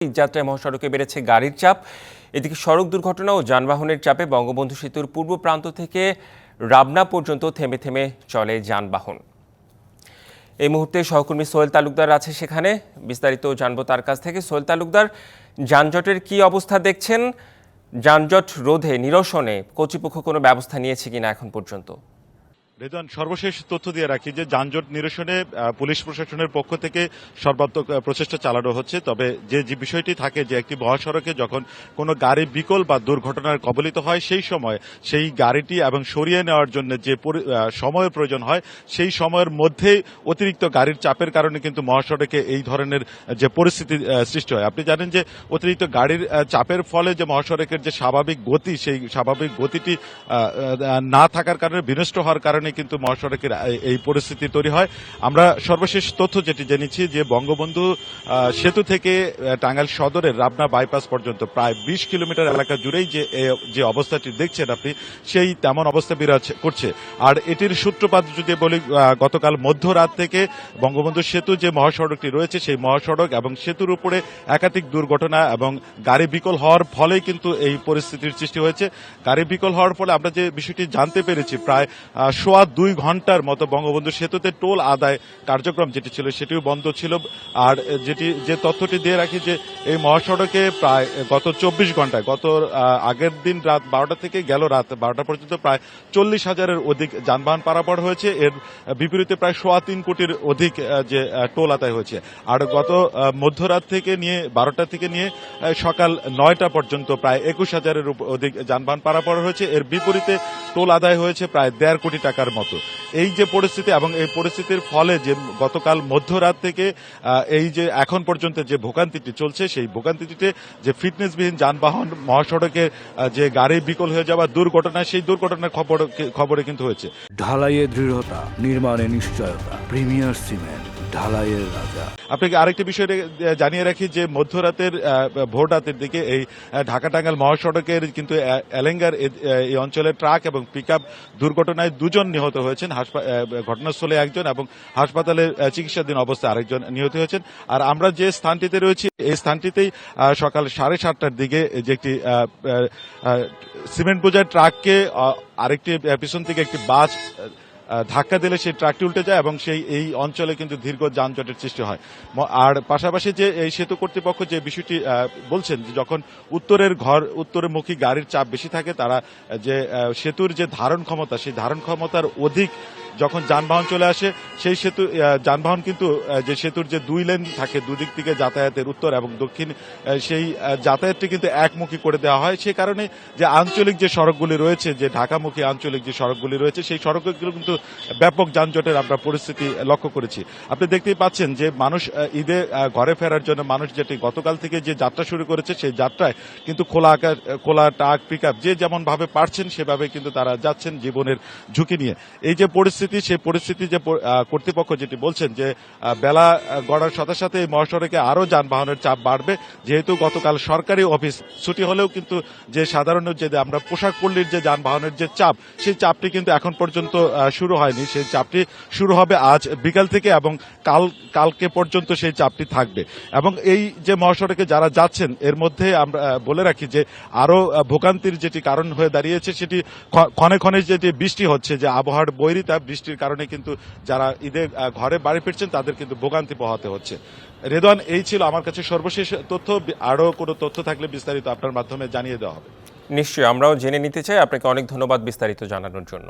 যাত্রায় মহাসড়কে বেড়েছে গাড়ির চাপ। এদিকে সড়ক দুর্ঘটনা ও যানবাহনের চাপে বঙ্গবন্ধু সেতুর পূর্ব প্রান্ত থেকে রাবনা পর্যন্ত থেমে থেমে চলে যানবাহন। এই মুহূর্তে সহকর্মী সোহেল তালুকদার আছে সেখানে, বিস্তারিত জানবো তার কাছ থেকে। সোহেল তালুকদার, যানজটের কি অবস্থা দেখছেন? যানজট রোধে নিরসনে কর্তৃপক্ষ কোনো ব্যবস্থা নিয়েছে কিনা এখন পর্যন্ত? রেদওয়ান, সর্বশেষ তথ্য দিয়ে রাখি যে যানজট নিরসনে পুলিশ প্রশাসনের পক্ষ থেকে সর্বাত্মক প্রচেষ্টা চালানো হচ্ছে। তবে যে বিষয়টি থাকে যে একটি মহাসড়কে যখন কোনো গাড়ি বিকল বা দুর্ঘটনার কবলিত হয় সেই সময় সেই গাড়িটি এবং সরিয়ে নেওয়ার জন্য যে সময়ের প্রয়োজন হয় সেই সময়ের মধ্যেই অতিরিক্ত গাড়ির চাপের কারণে কিন্তু মহাসড়কে এই ধরনের যে পরিস্থিতি সৃষ্টি হয়। আপনি জানেন যে অতিরিক্ত গাড়ির চাপের ফলে যে মহাসড়কের যে স্বাভাবিক গতি সেই স্বাভাবিক গতিটি না থাকার কারণে বিনষ্ট হওয়ার কারণে কিন্তু মহাসড়কের এই পরিস্থিতি তৈরি হয়। আমরা সর্বশেষ তথ্য যেটি জেনেছি যে বঙ্গবন্ধু সেতু থেকে টাঙ্গাইল সদরের রাবনা বাইপাস পর্যন্ত প্রায় ২০ কিলোমিটার এলাকা জুড়েই যে অবস্থাটি দেখছেন আপনি, সেই তেমন অবস্থা বিরাজ করছে। আর এটির সূত্রপাত যদি বলি, গতকাল মধ্যরাত থেকে বঙ্গবন্ধু সেতু যে মহাসড়কটি রয়েছে সেই মহাসড়ক এবং সেতুর উপরে একাধিক দুর্ঘটনা এবং গাড়ি বিকল হওয়ার ফলেই কিন্তু এই পরিস্থিতির সৃষ্টি হয়েছে। গাড়ি বিকল হওয়ার ফলে আমরা যে বিষয়টি জানতে পেরেছি, প্রায় 2.5 ঘন্টার মতো বঙ্গবন্ধু সেতুতে টোল আদায় কার্যক্রম যেটি ছিল সেটিও বন্ধ ছিল। আর যে তথ্যটি দিয়ে রাখি যে এই মহাসড়কে প্রায় গত 24 ঘন্টায়, আগের দিন রাত 12টা থেকে গেল রাত 12টা পর্যন্ত প্রায় 40,000-এর অধিক যানবাহন পারাপার হয়েছে। এর বিপরীতে প্রায় 3.25 কোটির অধিক যে টোল আদায় হয়েছে। আর গত মধ্যরাত থেকে নিয়ে 12টা থেকে নিয়ে সকাল 9টা পর্যন্ত প্রায় 21,000-এর অধিক যানবাহন পারাপার হয়েছে। এর বিপরীতে টোল আদায় হয়েছে প্রায় 1.5 কোটি টাকার মতো। এই যে পরিস্থিতি এবং এই পরিস্থিতির ফলে যে গতকাল মধ্যরাত থেকে এই যে এখন পর্যন্ত যে ভোগান্তিটি চলছে সেই ভোগান্তিটিতে যে ফিটনেসবিহীন যানবাহন মহাসড়কে যে গাড়ি বিকল হয়ে যাওয়া দুর্ঘটনা, সেই দুর্ঘটনার খবরে কিন্তু হয়েছে। ঢালাইয়ে দৃঢ়তা, নির্মাণে নিশ্চয়তা, প্রিমিয়ার সিমেন্ট, ঢালাইয়ের রাজা। আপনাকে আরেকটি বিষয় জানিয়ে রাখি যে মধ্যরাতের ভোর রাতের দিকে এই ঢাকা টাঙ্গাইল মহাসড়কের কিন্তু এলেঙ্গার এই অঞ্চলে ট্রাক এবং পিকআপ দুর্ঘটনায় 2 জন নিহত হয়েছেন। ঘটনাস্থলে 1 জন এবং হাসপাতালে চিকিৎসাধীন অবস্থায় আরেকজন নিহত হয়েছেন। আর আমরা যে স্থানটিতে রয়েছি এই স্থানটিতেই সকাল 7:30টার দিকে যে একটি সিমেন্ট বোঝাই ট্রাককে আরেকটি পিছন থেকে একটি বাস ধাক্কা দিলে সেই ট্রাকটি উল্টে যায় এবং এই অঞ্চলে কিন্তু দীর্ঘ যানজটের সৃষ্টি হয়। আর পাশাপাশি যে এই সেতু কর্তৃপক্ষ যে বিষয়টি বলছেন যে যখন উত্তরমুখী গাড়ির চাপ বেশি থাকে, তারা যে সেতুর যে ধারণ ক্ষমতা সেই ধারণ ক্ষমতার অধিক যখন যানবাহন চলে আসে সেই যানবাহন কিন্তু যে সেতুর যে 2 লেন থাকে, দুদিক থেকে যাতায়াতের উত্তর এবং দক্ষিণ, সেই যাতায়াতটি কিন্তু একমুখী করে দেওয়া হয়। সে কারণে যে আঞ্চলিক যে সড়কগুলি রয়েছে, যে ঢাকামুখী আঞ্চলিক যে সড়কগুলি রয়েছে সেই সড়কগুলো কিন্তু ব্যাপক যানজটের আমরা পরিস্থিতি লক্ষ্য করেছি। আপনি দেখতেই পাচ্ছেন যে মানুষ ঈদে ঘরে ফেরার জন্য মানুষ যেটি গতকাল থেকে যে যাত্রা শুরু করেছে সেই যাত্রায় কিন্তু খোলা ট্রাক পিকআপ যে যেমন ভাবে পারছেন সেভাবে কিন্তু তারা যাচ্ছেন জীবনের ঝুঁকি নিয়ে। এই যে পরিস্থিতি, সেই পরিস্থিতি যে কর্তৃপক্ষ যেটি বলছেন যে বেলা গড়ার সাথে সাথে এই মহাসড়কে আরো যানবাহনের চাপ বাড়বে, যেহেতু গতকাল সরকারি অফিস ছুটি হলেও কিন্তু যে সাধারণ যে আমরা পোশাক পল্লীর যে যানবাহনের যে চাপ, সেই চাপটি কিন্তু এখন পর্যন্ত শুরু হয়নি। সেই চাপটি শুরু হবে আজ বিকাল থেকে এবং কালকে পর্যন্ত সেই চাপটি থাকবে। এবং এই যে মহাসড়কে যারা যাচ্ছেন এর মধ্যে আমরা বলে রাখি যে আরো ভোগান্তির যেটি কারণ হয়ে দাঁড়িয়েছে সেটি ক্ষণে ক্ষণে যেটি বৃষ্টি হচ্ছে, যে আবহাওয়ার বৈরিতা, বৃষ্টির কারণে কিন্তু যারা ঈদে ঘরে বাড়ি ফিরছেন তাদের কিন্তু ভোগান্তি পোহাতে হচ্ছে। রেদওয়ান, এই ছিল আমার কাছে সর্বশেষ তথ্য। আরো কোনো তথ্য থাকলে বিস্তারিত আপনার মাধ্যমে জানিয়ে দেওয়া হবে। নিশ্চয়ই, আমরাও জেনে নিতে চাই। আপনাকে অনেক ধন্যবাদ বিস্তারিত জানানোর জন্য।